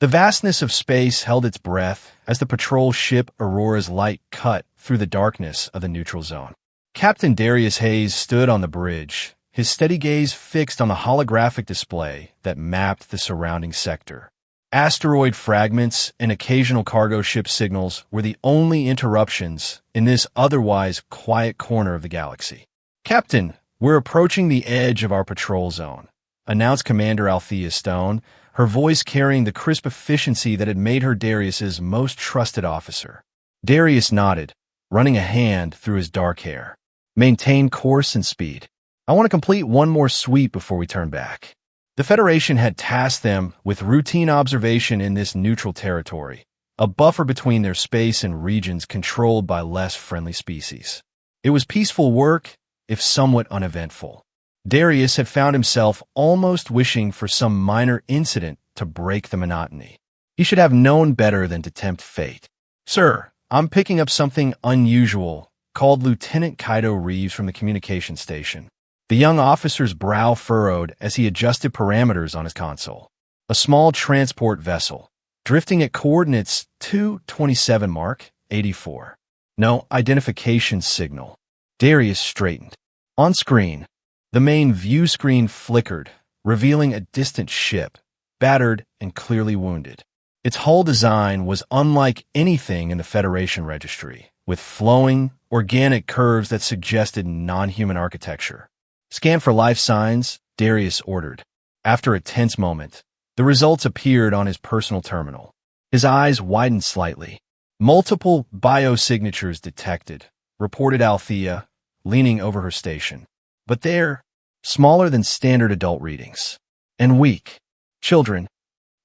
The vastness of space held its breath as the patrol ship Aurora's light cut through the darkness of the neutral zone. Captain Darius Hayes stood on the bridge, his steady gaze fixed on the holographic display that mapped the surrounding sector. Asteroid fragments and occasional cargo ship signals were the only interruptions in this otherwise quiet corner of the galaxy. "Captain, we're approaching the edge of our patrol zone," announced Commander Althea Stone, her voice carrying the crisp efficiency that had made her Darius's most trusted officer. Darius nodded, running a hand through his dark hair. "Maintain course and speed. I want to complete one more sweep before we turn back." The Federation had tasked them with routine observation in this neutral territory, a buffer between their space and regions controlled by less friendly species. It was peaceful work, if somewhat uneventful. Darius had found himself almost wishing for some minor incident to break the monotony. He should have known better than to tempt fate. "Sir, I'm picking up something unusual," called Lieutenant Kaido Reeves from the communication station. The young officer's brow furrowed as he adjusted parameters on his console. A small transport vessel, drifting at coordinates 227 Mark 84. No identification signal. Darius straightened. On screen, the main view screen flickered, revealing a distant ship, battered and clearly wounded. Its hull design was unlike anything in the Federation registry, with flowing, organic curves that suggested non-human architecture. "Scan for life signs," Darius ordered. After a tense moment, the results appeared on his personal terminal. His eyes widened slightly. "Multiple biosignatures detected," reported Althea, leaning over her station. "But they're smaller than standard adult readings. And weak. Children."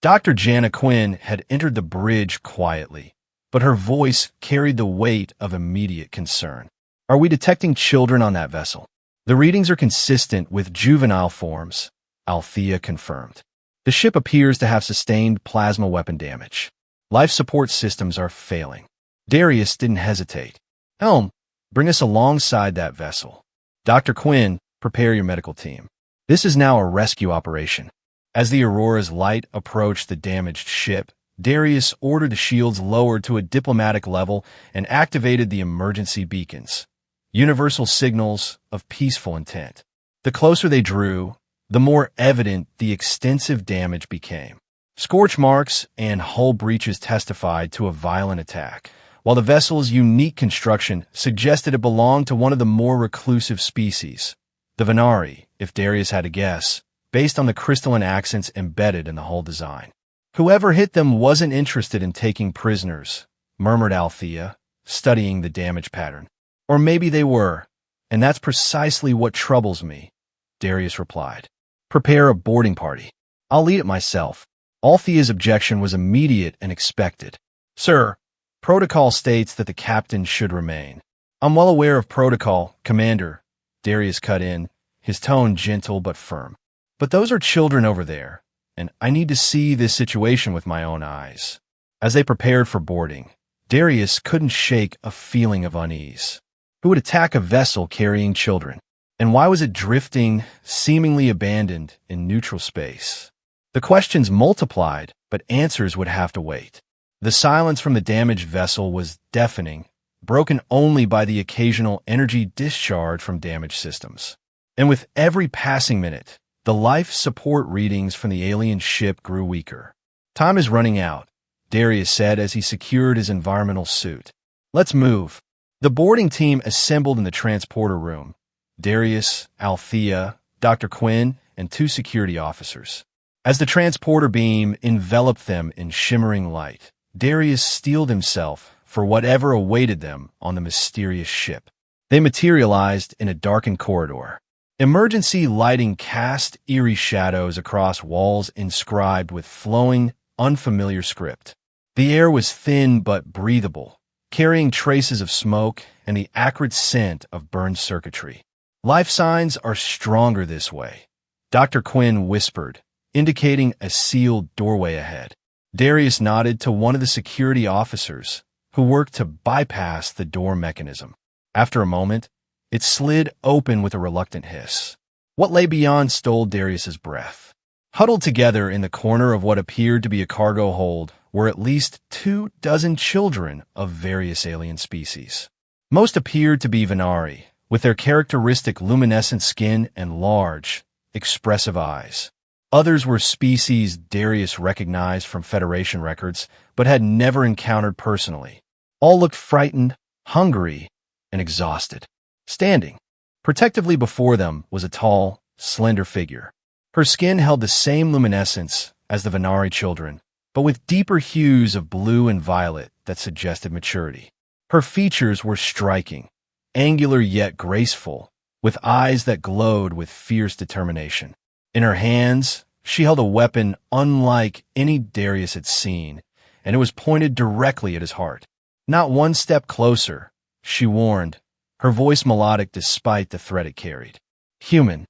Dr. Jana Quinn had entered the bridge quietly, but her voice carried the weight of immediate concern. "Are we detecting children on that vessel?" "The readings are consistent with juvenile forms," Althea confirmed. "The ship appears to have sustained plasma weapon damage. Life support systems are failing." Darius didn't hesitate. "Helm, bring us alongside that vessel. Dr. Quinn, prepare your medical team. This is now a rescue operation." As the Aurora's light approached the damaged ship, Darius ordered the shields lowered to a diplomatic level and activated the emergency beacons. Universal signals of peaceful intent. The closer they drew, the more evident the extensive damage became. Scorch marks and hull breaches testified to a violent attack, while the vessel's unique construction suggested it belonged to one of the more reclusive species, the Venari, if Darius had to guess, based on the crystalline accents embedded in the hull design. "Whoever hit them wasn't interested in taking prisoners," murmured Althea, studying the damage pattern. "Or maybe they were, and that's precisely what troubles me," Darius replied. "Prepare a boarding party. I'll lead it myself." Althea's objection was immediate and expected. "Sir, protocol states that the captain should remain." "I'm well aware of protocol, Commander," Darius cut in, his tone gentle but firm. "But those are children over there, and I need to see this situation with my own eyes." As they prepared for boarding, Darius couldn't shake a feeling of unease. Who would attack a vessel carrying children? And why was it drifting, seemingly abandoned, in neutral space? The questions multiplied, but answers would have to wait. The silence from the damaged vessel was deafening, broken only by the occasional energy discharge from damaged systems. And with every passing minute, the life support readings from the alien ship grew weaker. "Time is running out," Darius said as he secured his environmental suit. "Let's move." The boarding team assembled in the transporter room. Darius, Althea, Dr. Quinn, and 2 security officers. As the transporter beam enveloped them in shimmering light, Darius steeled himself for whatever awaited them on the mysterious ship. They materialized in a darkened corridor. Emergency lighting cast eerie shadows across walls inscribed with flowing, unfamiliar script. The air was thin but breathable, carrying traces of smoke and the acrid scent of burned circuitry. "Life signs are stronger this way," Dr. Quinn whispered, indicating a sealed doorway ahead. Darius nodded to one of the security officers, who worked to bypass the door mechanism. After a moment, it slid open with a reluctant hiss. What lay beyond stole Darius's breath. Huddled together in the corner of what appeared to be a cargo hold were at least 24 children of various alien species. Most appeared to be Venari, with their characteristic luminescent skin and large, expressive eyes. Others were species Darius recognized from Federation records, but had never encountered personally. All looked frightened, hungry, and exhausted. Standing protectively before them was a tall, slender figure. Her skin held the same luminescence as the Venari children, but with deeper hues of blue and violet that suggested maturity. Her features were striking, angular yet graceful, with eyes that glowed with fierce determination. In her hands, she held a weapon unlike any Darius had seen, and it was pointed directly at his heart. Not one step closer, she warned, her voice melodic despite the threat it carried. Human.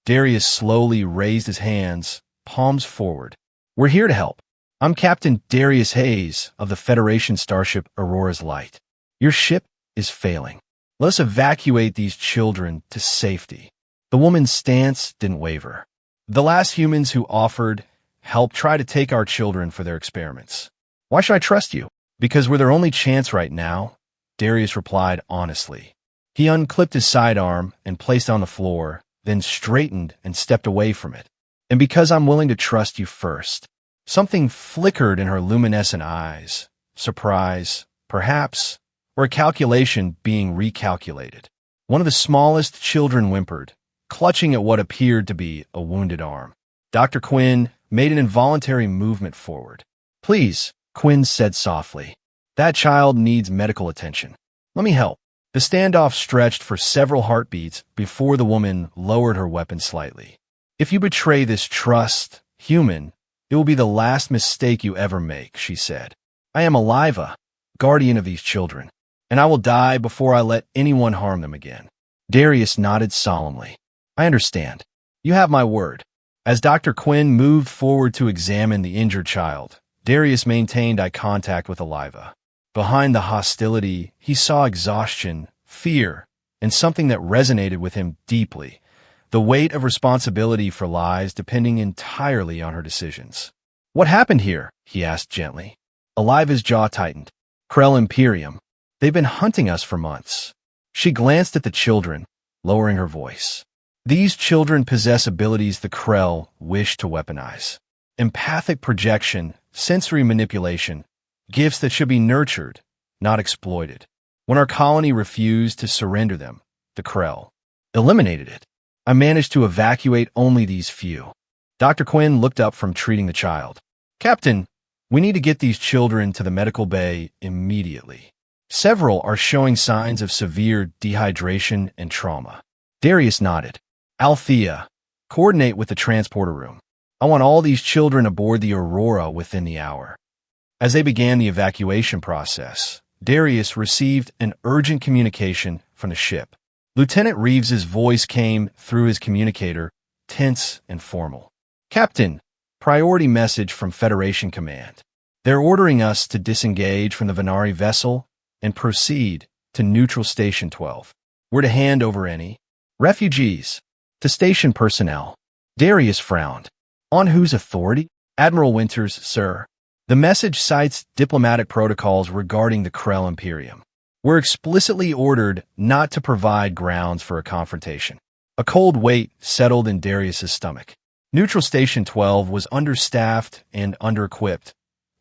Darius slowly raised his hands, palms forward. We're here to help. I'm Captain Darius Hayes of the Federation starship Aurora's Light. Your ship is failing. Let us evacuate these children to safety. The woman's stance didn't waver. The last humans who offered help try to take our children for their experiments. Why should I trust you? Because we're their only chance right now, Darius replied honestly. He unclipped his sidearm and placed it on the floor, then straightened and stepped away from it. And because I'm willing to trust you first. Something flickered in her luminescent eyes. Surprise, perhaps, or a calculation being recalculated. One of the smallest children whimpered, clutching at what appeared to be a wounded arm. Dr. Quinn made an involuntary movement forward. Please, Quinn said softly. That child needs medical attention. Let me help. The standoff stretched for several heartbeats before the woman lowered her weapon slightly. If you betray this trust, human, it will be the last mistake you ever make, she said. I am Aliva, guardian of these children, and I will die before I let anyone harm them again. Darius nodded solemnly. I understand. You have my word. As Dr. Quinn moved forward to examine the injured child, Darius maintained eye contact with Aliva. Behind the hostility, he saw exhaustion, fear, and something that resonated with him deeply. The weight of responsibility for lives depending entirely on her decisions. What happened here? He asked gently. Aliva's jaw tightened. Krell Imperium. They've been hunting us for months. She glanced at the children, lowering her voice. These children possess abilities the Krell wish to weaponize. Empathic projection, sensory manipulation, gifts that should be nurtured, not exploited. When our colony refused to surrender them, the Krell eliminated it. I managed to evacuate only these few. Dr. Quinn looked up from treating the child. Captain, we need to get these children to the medical bay immediately. Several are showing signs of severe dehydration and trauma. Darius nodded. Althea, coordinate with the transporter room. I want all these children aboard the Aurora within the hour. As they began the evacuation process, Darius received an urgent communication from the ship. Lieutenant Reeves's voice came through his communicator, tense and formal. Captain, priority message from Federation Command. They're ordering us to disengage from the Venari vessel and proceed to Neutral Station 12. We're to hand over any refugees to station personnel. Darius frowned. On whose authority? Admiral Winters, sir. The message cites diplomatic protocols regarding the Krell Imperium. We're explicitly ordered not to provide grounds for a confrontation. A cold weight settled in Darius's stomach. Neutral Station 12 was understaffed and under-equipped,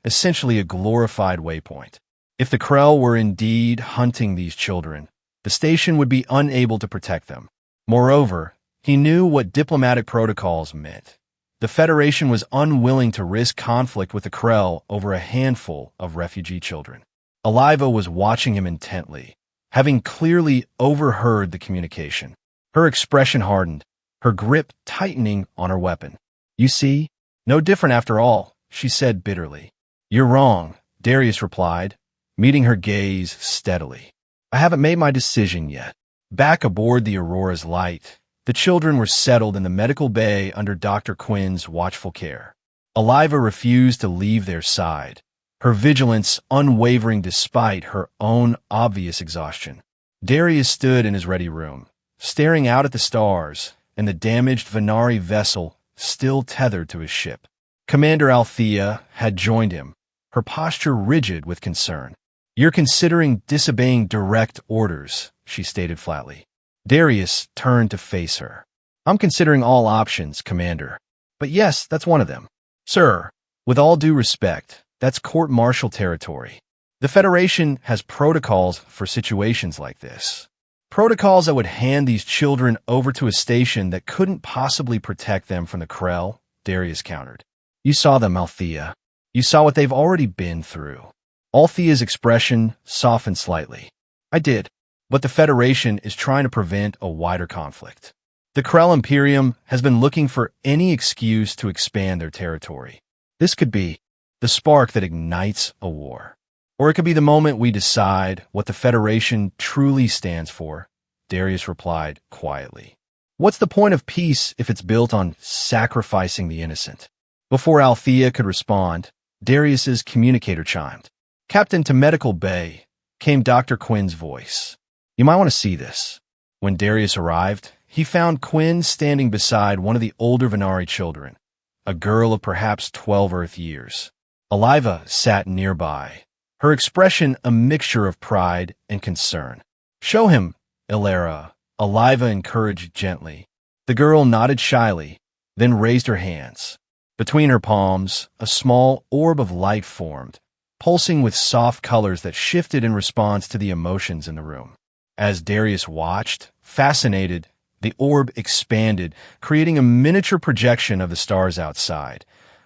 essentially a glorified waypoint. If the Krell were indeed hunting these children, the station would be unable to protect them. Moreover, he knew what diplomatic protocols meant. The Federation was unwilling to risk conflict with the Krell over a handful of refugee children. Aliva was watching him intently, having clearly overheard the communication. Her expression hardened, her grip tightening on her weapon. You see? No different after all, she said bitterly. You're wrong, Darius replied, meeting her gaze steadily. I haven't made my decision yet. Back aboard the Aurora's Light, the children were settled in the medical bay under Dr. Quinn's watchful care. Aliva refused to leave their side, her vigilance unwavering despite her own obvious exhaustion. Darius stood in his ready room, staring out at the stars and the damaged Venari vessel still tethered to his ship. Commander Althea had joined him, her posture rigid with concern. "You're considering disobeying direct orders," she stated flatly. Darius turned to face her. "I'm considering all options, Commander. But yes, that's one of them. Sir, with all due respect, that's court-martial territory. The Federation has protocols for situations like this. Protocols that would hand these children over to a station that couldn't possibly protect them from the Krell," Darius countered. "You saw them, Althea. You saw what they've already been through." Althea's expression softened slightly. "I did, but the Federation is trying to prevent a wider conflict. The Krell Imperium has been looking for any excuse to expand their territory. This could be the spark that ignites a war. Or it could be the moment we decide what the Federation truly stands for," Darius replied quietly. "What's the point of peace if it's built on sacrificing the innocent?" Before Althea could respond, Darius's communicator chimed. "Captain, to Medical Bay," came Dr. Quinn's voice. "You might want to see this." When Darius arrived, he found Quinn standing beside one of the older Venari children, a girl of perhaps 12 Earth years. Aliva sat nearby, her expression a mixture of pride and concern. "Show him, Ilera," Aliva encouraged gently. The girl nodded shyly, then raised her hands. Between her palms, a small orb of light formed, pulsing with soft colors that shifted in response to the emotions in the room. As Darius watched, fascinated, the orb expanded, creating a miniature projection of the stars outside,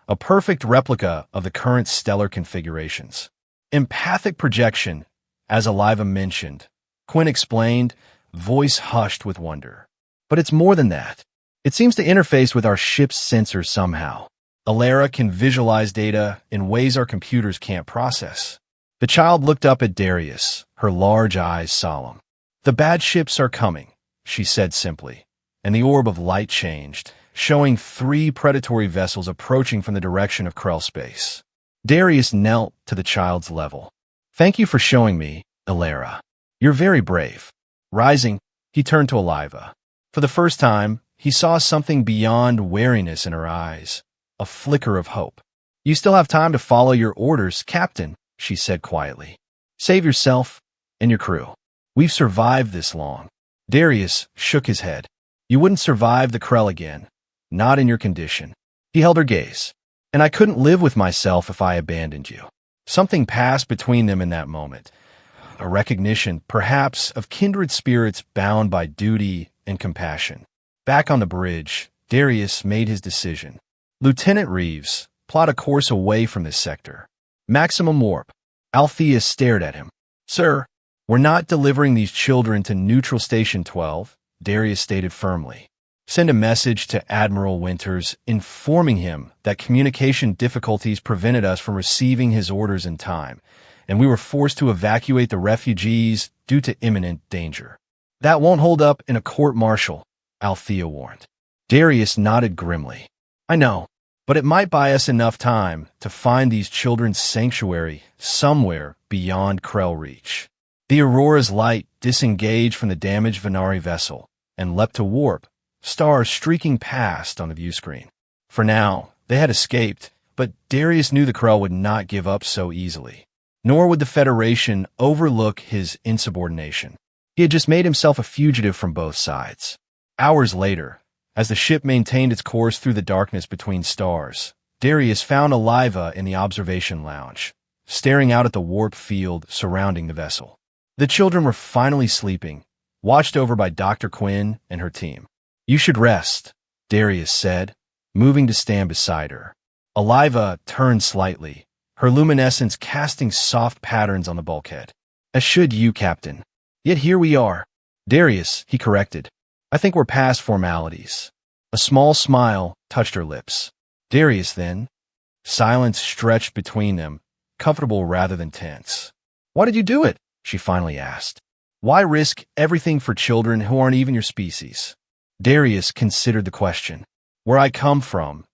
a perfect replica of the current stellar configurations. "Empathic projection," as Aliva mentioned, Quinn explained, voice hushed with wonder. "But it's more than that. It seems to interface with our ship's sensors somehow. Ilera can visualize data in ways our computers can't process." The child looked up at Darius, her large eyes solemn. "The bad ships are coming," she said simply, and the orb of light changed, showing 3 predatory vessels approaching from the direction of Krell space. Darius knelt to the child's level. "Thank you for showing me, Ilera. You're very brave." Rising, he turned to Aliva. For the first time, he saw something beyond wariness in her eyes, a flicker of hope. "You still have time to follow your orders, Captain," she said quietly. "Save yourself and your crew. We've survived this long." Darius shook his head. "You wouldn't survive the Krell again, not in your condition." He held her gaze. "And I couldn't live with myself if I abandoned you." Something passed between them in that moment, a recognition, perhaps, of kindred spirits bound by duty and compassion. Back on the bridge, Darius made his decision. "Lieutenant Reeves, plot a course away from this sector. Maximum warp." Althea stared at him. "Sir, we're not delivering these children to Neutral Station 12, Darius stated firmly. "Send a message to Admiral Winters informing him that communication difficulties prevented us from receiving his orders in time, and we were forced to evacuate the refugees due to imminent danger." "That won't hold up in a court-martial," Althea warned. Darius nodded grimly. "I know, but it might buy us enough time to find these children's sanctuary somewhere beyond Krell reach." The Aurora's light disengaged from the damaged Venari vessel and leapt to warp, stars streaking past on the view screen. For now, they had escaped, but Darius knew the Krell would not give up so easily. Nor would the Federation overlook his insubordination. He had just made himself a fugitive from both sides. Hours later, as the ship maintained its course through the darkness between stars, Darius found Aliva in the observation lounge, staring out at the warp field surrounding the vessel. The children were finally sleeping, watched over by Dr. Quinn and her team. "You should rest," Darius said, moving to stand beside her. Aliva turned slightly, her luminescence casting soft patterns on the bulkhead. "As should you, Captain. Yet here we are." "Darius," he corrected. "I think we're past formalities." A small smile touched her lips. "Darius, then?" Silence stretched between them, comfortable rather than tense. "Why did you do it?" she finally asked. "Why risk everything for children who aren't even your species?" Darius considered the question. "Where I come from,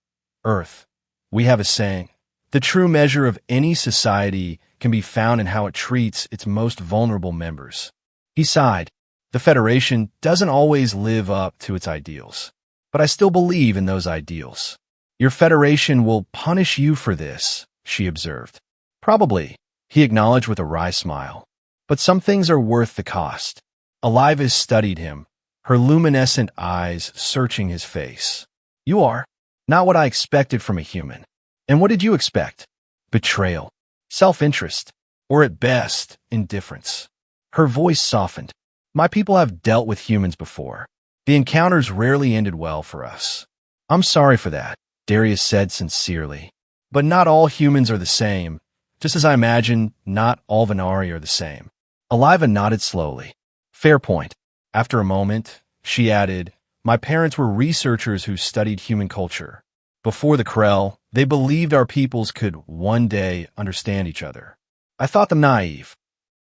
Earth, we have a saying. The true measure of any society can be found in how it treats its most vulnerable members." He sighed. "The Federation doesn't always live up to its ideals. but I still believe in those ideals. Your Federation will punish you for this, she observed. Probably, he acknowledged with a wry smile. But some things are worth the cost. Eliva studied him, her luminescent eyes searching his face. You are. Not what I expected from a human. And what did you expect? Betrayal. Self-interest. Or at best, indifference. Her voice softened. My people have dealt with humans before. The encounters rarely ended well for us. I'm sorry for that, Darius said sincerely. But not all humans are the same, just as I imagine not all Venari are the same. Eliva nodded slowly. Fair point. After a moment, she added, my parents were researchers who studied human culture. Before the Krell, they believed our peoples could one day understand each other. I thought them naive.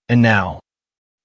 And now,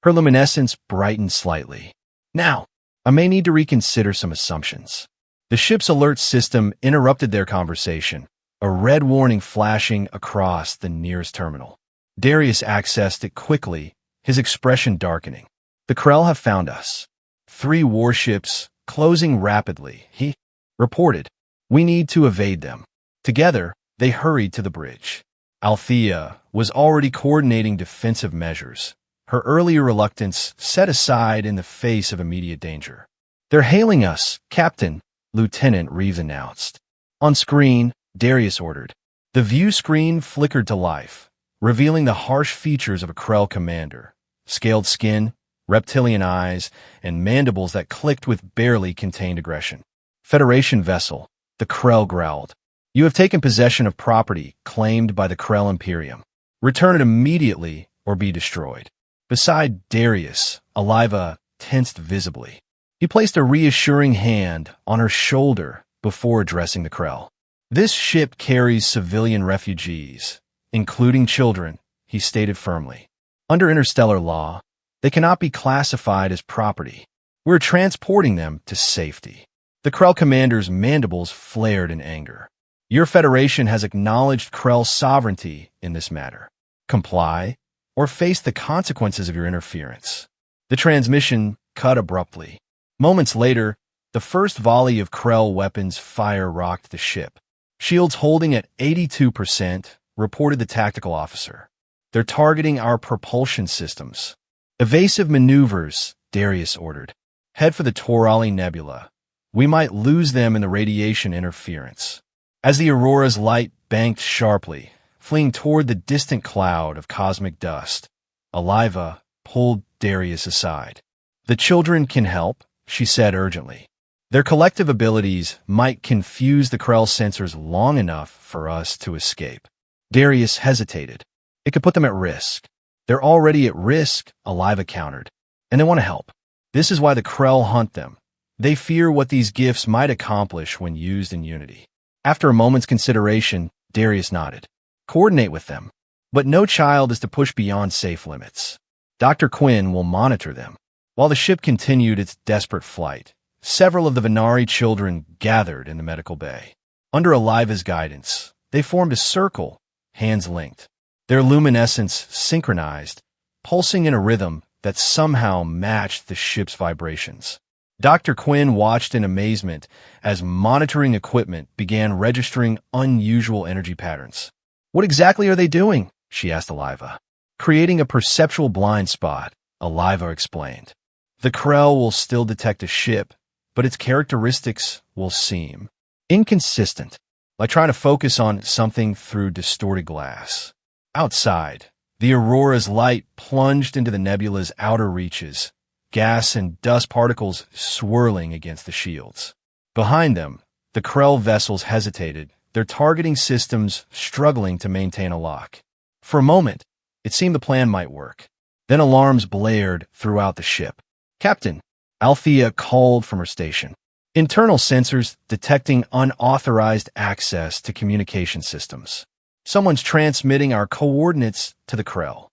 her luminescence brightened slightly. Now, I may need to reconsider some assumptions. The ship's alert system interrupted their conversation, a red warning flashing across the nearest terminal. Darius accessed it quickly, his expression darkening. The Krell have found us. 3 warships, closing rapidly, he reported. We need to evade them. Together, they hurried to the bridge. Althea was already coordinating defensive measures, her earlier reluctance set aside in the face of immediate danger. They're hailing us, Captain, Lieutenant Reeves announced. On screen, Darius ordered. The view screen flickered to life, revealing the harsh features of a Krell commander. Scaled skin, reptilian eyes, and mandibles that clicked with barely contained aggression. Federation vessel, the Krell growled. You have taken possession of property claimed by the Krell Imperium. Return it immediately or be destroyed. Beside Darius, Eliva tensed visibly. He placed a reassuring hand on her shoulder before addressing the Krell. This ship carries civilian refugees, including children, he stated firmly. Under interstellar law, they cannot be classified as property. We're transporting them to safety. The Krell commander's mandibles flared in anger. Your Federation has acknowledged Krell's sovereignty in this matter. Comply, or face the consequences of your interference. The transmission cut abruptly. Moments later, the first volley of Krell weapons fire rocked the ship. Shields holding at 82%, reported the tactical officer. They're targeting our propulsion systems. Evasive maneuvers, Darius ordered. Head for the Taurali Nebula. We might lose them in the radiation interference. As the Aurora's light banked sharply, fleeing toward the distant cloud of cosmic dust, Eliva pulled Darius aside. The children can help, she said urgently. Their collective abilities might confuse the Krell sensors long enough for us to escape. Darius hesitated. It could put them at risk. They're already at risk, Eliva countered. And they want to help. This is why the Krell hunt them. They fear what these gifts might accomplish when used in unity. After a moment's consideration, Darius nodded. Coordinate with them. But no child is to push beyond safe limits. Dr. Quinn will monitor them. While the ship continued its desperate flight, several of the Venari children gathered in the medical bay. Under Eliva's guidance, they formed a circle, hands linked. Their luminescence synchronized, pulsing in a rhythm that somehow matched the ship's vibrations. Dr. Quinn watched in amazement as monitoring equipment began registering unusual energy patterns. What exactly are they doing? She asked Eliva. Creating a perceptual blind spot, Eliva explained. The Krell will still detect a ship, but its characteristics will seem inconsistent, like trying to focus on something through distorted glass. Outside, the Aurora's light plunged into the nebula's outer reaches, gas and dust particles swirling against the shields. Behind them, the Krell vessels hesitated, their targeting systems struggling to maintain a lock. For a moment, it seemed the plan might work. Then alarms blared throughout the ship. Captain, Althea called from her station. Internal sensors detecting unauthorized access to communication systems. Someone's transmitting our coordinates to the Krell.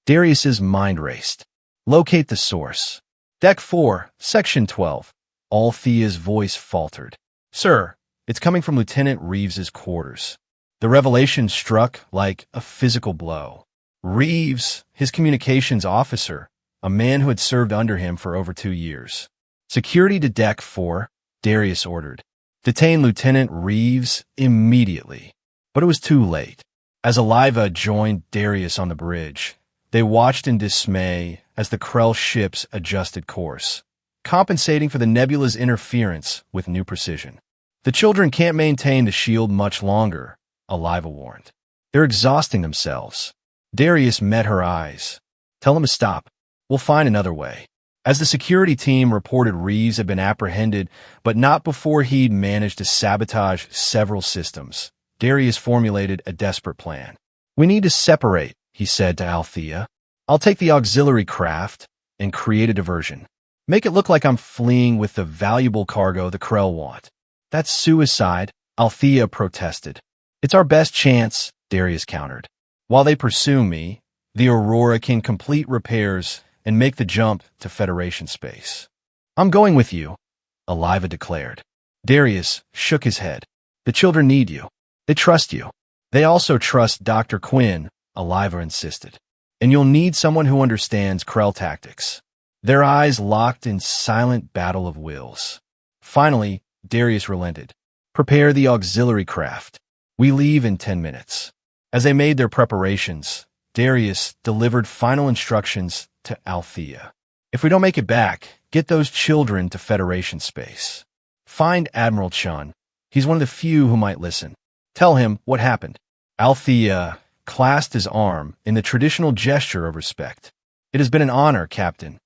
Darius's mind raced. Locate the source. Deck 4, Section 12. Althea's voice faltered. Sir, it's coming from Lieutenant Reeves's quarters. The revelation struck like a physical blow. Reeves, his communications officer, a man who had served under him for over 2 years. Security to Deck 4, Darius ordered. Detain Lieutenant Reeves immediately. But it was too late. As Aliva joined Darius on the bridge, they watched in dismay as the Krell ships adjusted course, compensating for the nebula's interference with new precision. The children can't maintain the shield much longer, Aliva warned. They're exhausting themselves. Darius met her eyes. Tell them to stop. We'll find another way. As the security team reported, Reeves had been apprehended, but not before he'd managed to sabotage several systems. Darius formulated a desperate plan. We need to separate, he said to Althea. I'll take the auxiliary craft and create a diversion. Make it look like I'm fleeing with the valuable cargo the Krell want. That's suicide, Althea protested. It's our best chance, Darius countered. While they pursue me, the Aurora can complete repairs and make the jump to Federation space. I'm going with you, Aliva declared. Darius shook his head. The children need you. They trust you. They also trust Dr. Quinn, Aliva insisted. And you'll need someone who understands Krell tactics. Their eyes locked in silent battle of wills. Finally, Darius relented. Prepare the auxiliary craft. We leave in 10 minutes. As they made their preparations, Darius delivered final instructions to Althea. If we don't make it back, get those children to Federation space. Find Admiral Chun. He's one of the few who might listen. Tell him what happened. Althea clasped his arm in the traditional gesture of respect. It has been an honor, Captain.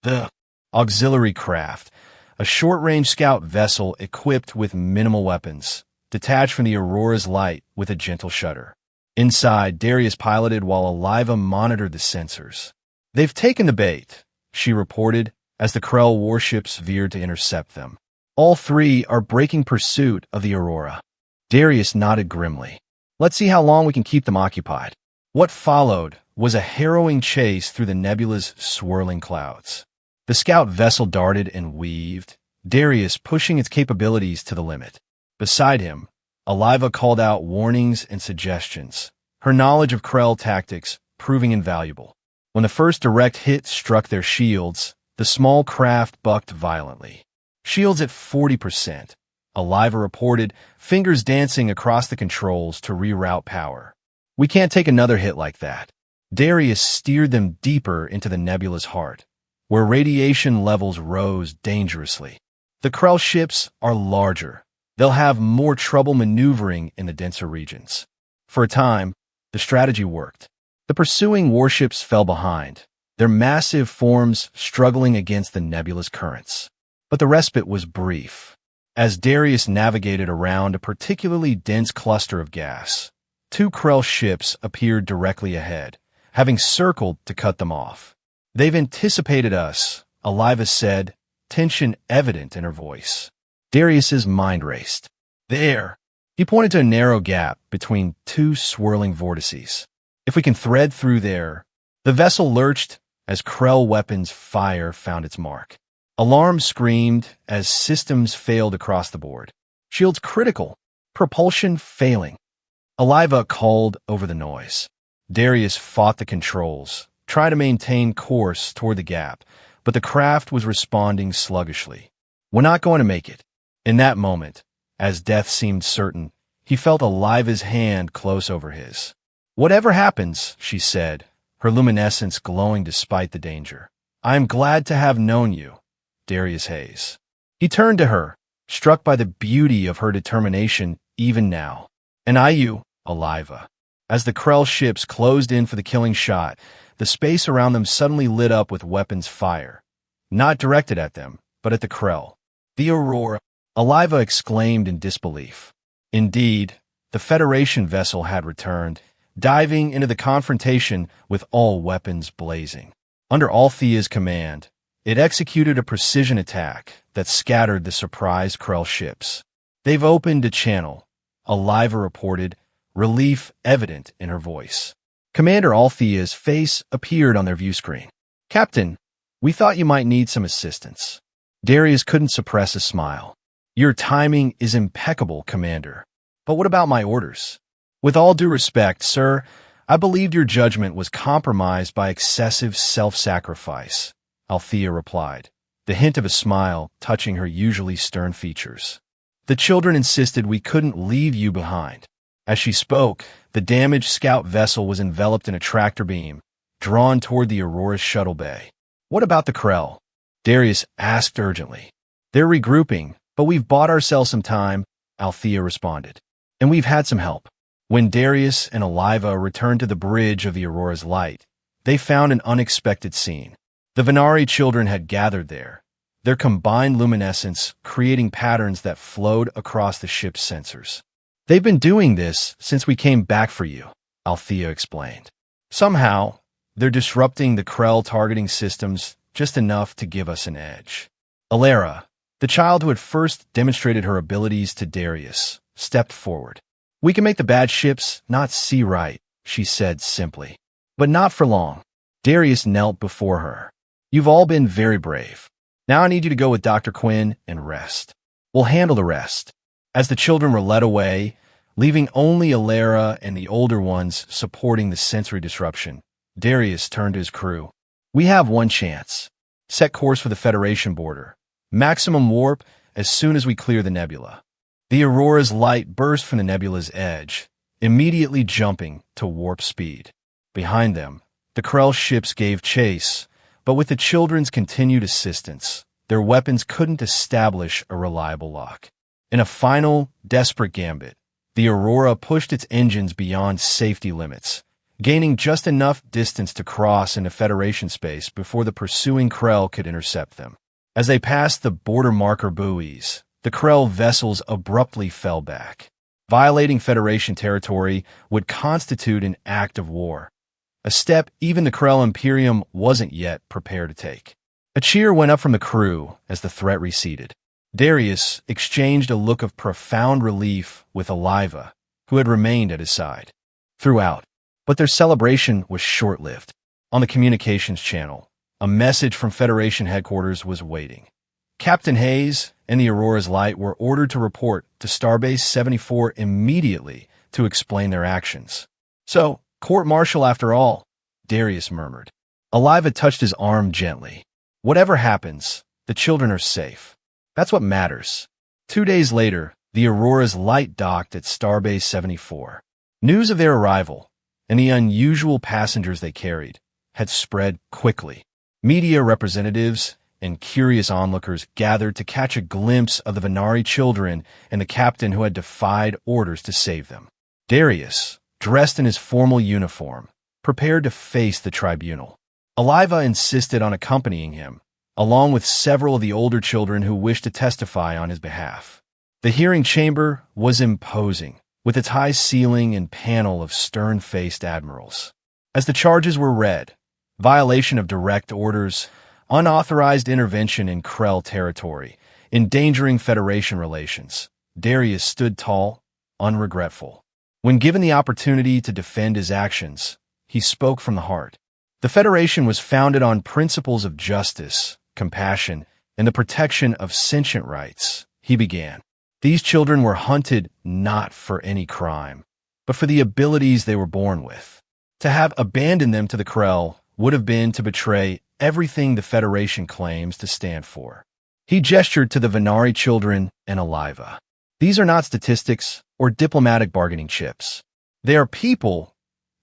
The auxiliary craft, a short-range scout vessel equipped with minimal weapons, detached from the Aurora's light with a gentle shudder. Inside, Darius piloted while Aliva monitored the sensors. They've taken the bait, she reported as the Krell warships veered to intercept them. All three are breaking pursuit of the Aurora. Darius nodded grimly. Let's see how long we can keep them occupied. What followed was a harrowing chase through the nebula's swirling clouds. The scout vessel darted and weaved, Darius pushing its capabilities to the limit. Beside him, Aliva called out warnings and suggestions, her knowledge of Krell tactics proving invaluable. When the first direct hit struck their shields, the small craft bucked violently. Shields at 40%, Aliva reported, fingers dancing across the controls to reroute power. We can't take another hit like that. Darius steered them deeper into the nebula's heart, where radiation levels rose dangerously. The Krell ships are larger. They'll have more trouble maneuvering in the denser regions. For a time, the strategy worked. The pursuing warships fell behind, their massive forms struggling against the nebula's currents. But the respite was brief. As Darius navigated around a particularly dense cluster of gas, two Krell ships appeared directly ahead, having circled to cut them off. They've anticipated us, Aliva said, tension evident in her voice. Darius's mind raced. There. He pointed to a narrow gap between two swirling vortices. If we can thread through there. The vessel lurched as Krell weapons fire found its mark. Alarms screamed as systems failed across the board. Shields critical. Propulsion failing. Aliva called over the noise. Darius fought the controls, trying to maintain course toward the gap, but the craft was responding sluggishly. We're not going to make it. In that moment, as death seemed certain, he felt Aliva's hand close over his. Whatever happens, she said, her luminescence glowing despite the danger. I am glad to have known you, Darius Hayes. He turned to her, struck by the beauty of her determination even now. And you, Aliva. As the Krell ships closed in for the killing shot, the space around them suddenly lit up with weapons fire. Not directed at them, but at the Krell. The Aurora, Aliva exclaimed in disbelief. Indeed, the Federation vessel had returned, diving into the confrontation with all weapons blazing. Under Althea's command, it executed a precision attack that scattered the surprised Krell ships. They've opened a channel, Aliva reported, relief evident in her voice. Commander Althea's face appeared on their view screen. Captain, we thought you might need some assistance. Darius couldn't suppress a smile. Your timing is impeccable, Commander. But what about my orders? With all due respect, sir, I believed your judgment was compromised by excessive self-sacrifice, Althea replied. the hint of a smile touching her usually stern features. "The children insisted we couldn't leave you behind." As she spoke, the damaged scout vessel was enveloped in a tractor beam, drawn toward the Aurora's shuttle bay. "What about the Krell?" Darius asked urgently. "They're regrouping, but we've bought ourselves some time," Althea responded. "And we've had some help." When Darius and Eliva returned to the bridge of the Aurora's light, they found an unexpected scene. The Venari children had gathered there, their combined luminescence creating patterns that flowed across the ship's sensors. "They've been doing this since we came back for you," Althea explained. "Somehow, they're disrupting the Krell targeting systems just enough to give us an edge." Alara, the child who had first demonstrated her abilities to Darius, stepped forward. "We can make the bad ships not see right," she said simply. "But not for long." Darius knelt before her. "You've all been very brave. Now I need you to go with Dr. Quinn and rest. We'll handle the rest." As the children were led away, leaving only Alara and the older ones supporting the sensory disruption, Darius turned to his crew. "We have one chance. Set course for the Federation border. Maximum warp as soon as we clear the nebula." The Aurora's light burst from the nebula's edge, immediately jumping to warp speed. Behind them, the Krell ships gave chase, but with the children's continued assistance, their weapons couldn't establish a reliable lock. In a final, desperate gambit, the Aurora pushed its engines beyond safety limits, gaining just enough distance to cross into Federation space before the pursuing Krell could intercept them. As they passed the border marker buoys, the Krell vessels abruptly fell back. Violating Federation territory would constitute an act of war, a step even the Krell Imperium wasn't yet prepared to take. A cheer went up from the crew as the threat receded. Darius exchanged a look of profound relief with Eliva, who had remained at his side throughout. But their celebration was short-lived. On the communications channel, a message from Federation headquarters was waiting. Captain Hayes and the Aurora's Light were ordered to report to Starbase 74 immediately to explain their actions. "So, court-martial after all," Darius murmured. Eliva touched his arm gently. "Whatever happens, the children are safe. That's what matters." 2 days later, the Aurora's Light docked at Starbase 74. News of their arrival, and the unusual passengers they carried, had spread quickly. Media representatives and curious onlookers gathered to catch a glimpse of the Venari children and the captain who had defied orders to save them. Darius, dressed in his formal uniform, prepared to face the tribunal. Eliva insisted on accompanying him, along with several of the older children who wished to testify on his behalf. The hearing chamber was imposing, with its high ceiling and panel of stern-faced admirals. As the charges were read, violation of direct orders, unauthorized intervention in Krell territory, endangering Federation relations, Darius stood tall, unregretful. When given the opportunity to defend his actions, he spoke from the heart. The Federation was founded on principles of justice, compassion, and the protection of sentient rights, he began. These children were hunted not for any crime, but for the abilities they were born with. To have abandoned them to the Krell would have been to betray everything the Federation claims to stand for. He gestured to the Venari children and Eliva. "These are not statistics or diplomatic bargaining chips. They are people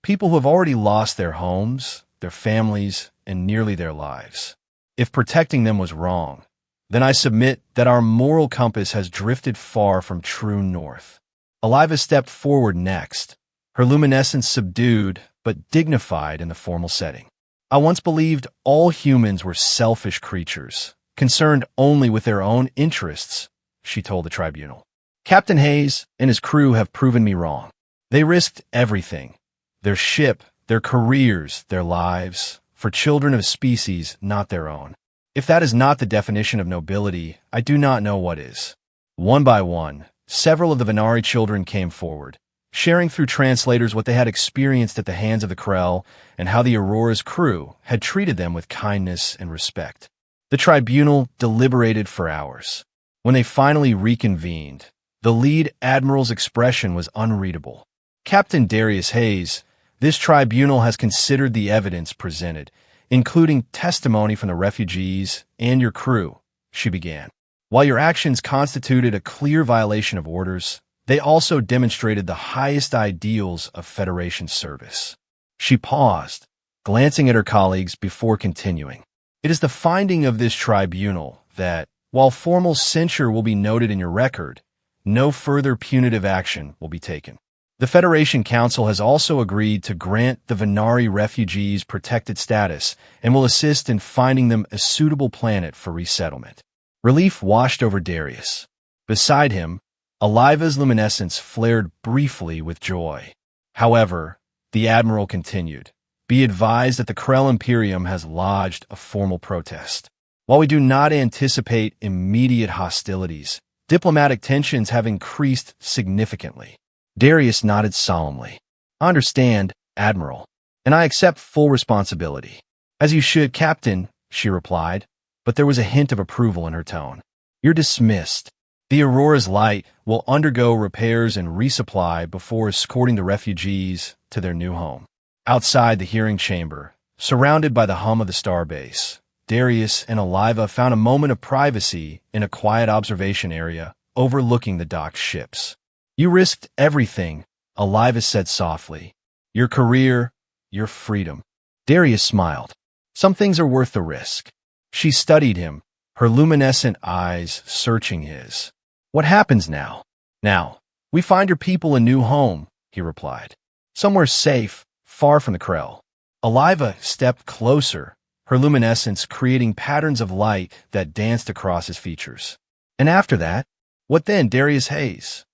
who have already lost their homes, their families, and nearly their lives. If protecting them was wrong, then I submit that our moral compass has drifted far from true north." Eliva stepped forward next, her luminescence subdued but dignified in the formal setting. "I once believed all humans were selfish creatures, concerned only with their own interests," she told the tribunal. "Captain Hayes and his crew have proven me wrong. They risked everything, their ship, their careers, their lives, for children of a species not their own. If that is not the definition of nobility, I do not know what is." One by one, several of the Venari children came forward, sharing through translators what they had experienced at the hands of the Krell and how the Aurora's crew had treated them with kindness and respect. The tribunal deliberated for hours. When they finally reconvened, the lead admiral's expression was unreadable. "Captain Darius Hayes, this tribunal has considered the evidence presented including testimony from the refugees and your crew," she began. "While your actions constituted a clear violation of orders, they also demonstrated the highest ideals of Federation service." She paused, glancing at her colleagues before continuing. "It is the finding of this tribunal that, while formal censure will be noted in your record, no further punitive action will be taken. The Federation Council has also agreed to grant the Venari refugees protected status and will assist in finding them a suitable planet for resettlement." Relief washed over Darius. Beside him, Aliva's luminescence flared briefly with joy. However, the Admiral continued, "Be advised that the Krell Imperium has lodged a formal protest. While we do not anticipate immediate hostilities, diplomatic tensions have increased significantly." Darius nodded solemnly. "I understand, Admiral, and I accept full responsibility." "As you should, Captain," she replied, but there was a hint of approval in her tone. "You're dismissed. The Aurora's Light will undergo repairs and resupply before escorting the refugees to their new home." Outside the hearing chamber, surrounded by the hum of the starbase, Darius and Aliva found a moment of privacy in a quiet observation area overlooking the docked ships. "You risked everything," Aliva said softly. "Your career, your freedom." Darius smiled. "Some things are worth the risk." She studied him, her luminescent eyes searching his. "What happens now?" "Now, we find your people a new home," he replied. "Somewhere safe, far from the Krell." Aliva stepped closer, her luminescence creating patterns of light that danced across his features. "And after that? What then, Darius Hayes?"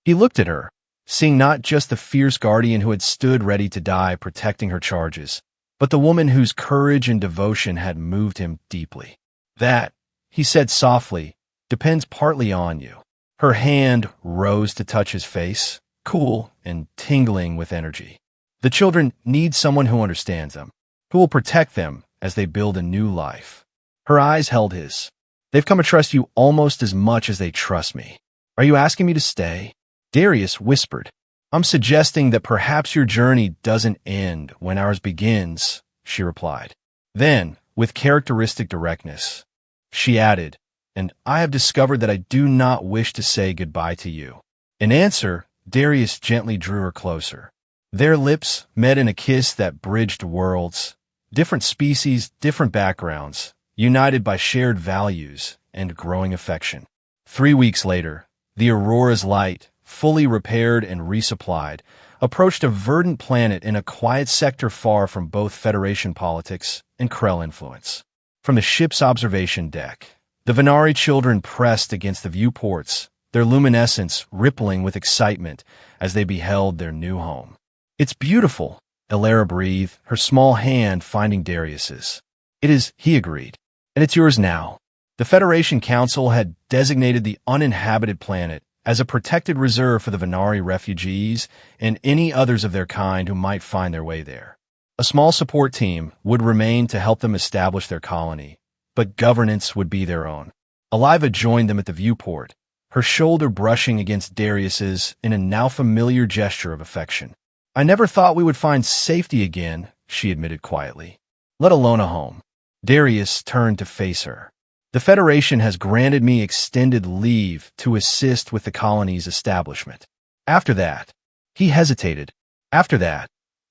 He looked at her, seeing not just the fierce guardian who had stood ready to die protecting her charges, but the woman whose courage and devotion had moved him deeply. "That," he said softly, "depends partly on you." Her hand rose to touch his face, cool and tingling with energy. "The children need someone who understands them, who will protect them as they build a new life." Her eyes held his. "They've come to trust you almost as much as they trust me. Are you asking me to stay?" Darius whispered, "I'm suggesting that perhaps your journey doesn't end when ours begins," she replied. Then, with characteristic directness, she added, "And I have discovered that I do not wish to say goodbye to you." In answer, Darius gently drew her closer. Their lips met in a kiss that bridged worlds, different species, different backgrounds, united by shared values and growing affection. 3 weeks later, the Aurora's Light, fully repaired and resupplied, approached a verdant planet in a quiet sector far from both Federation politics and Krell influence. From the ship's observation deck, the Venari children pressed against the viewports, their luminescence rippling with excitement as they beheld their new home. "It's beautiful," Elara breathed, her small hand finding Darius's. "It is," he agreed, "and it's yours now." The Federation Council had designated the uninhabited planet as a protected reserve for the Venari refugees and any others of their kind who might find their way there. A small support team would remain to help them establish their colony, but governance would be their own. Aliva joined them at the viewport, her shoulder brushing against Darius's in a now familiar gesture of affection. "I never thought we would find safety again," she admitted quietly, "let alone a home." Darius turned to face her. "The Federation has granted me extended leave to assist with the colony's establishment. After that," he hesitated, "after that,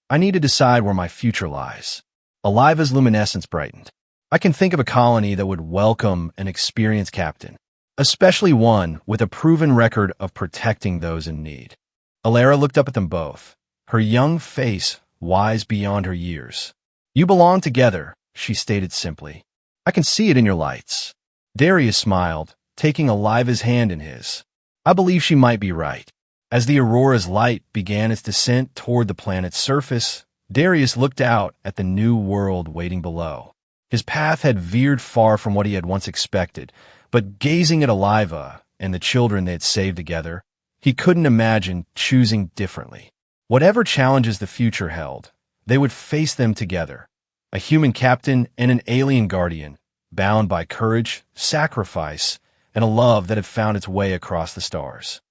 I need to decide where my future lies." Aliva's luminescence brightened. "I can think of a colony that would welcome an experienced captain, especially one with a proven record of protecting those in need." Elara looked up at them both, her young face wise beyond her years. "You belong together," she stated simply. "I can see it in your lights." Darius smiled, taking Aliva's hand in his. "I believe she might be right." As the Aurora's Light began its descent toward the planet's surface, Darius looked out at the new world waiting below. His path had veered far from what he had once expected, but gazing at Aliva and the children they had saved together, he couldn't imagine choosing differently. Whatever challenges the future held, they would face them together, a human captain and an alien guardian, bound by courage, sacrifice, and a love that had found its way across the stars.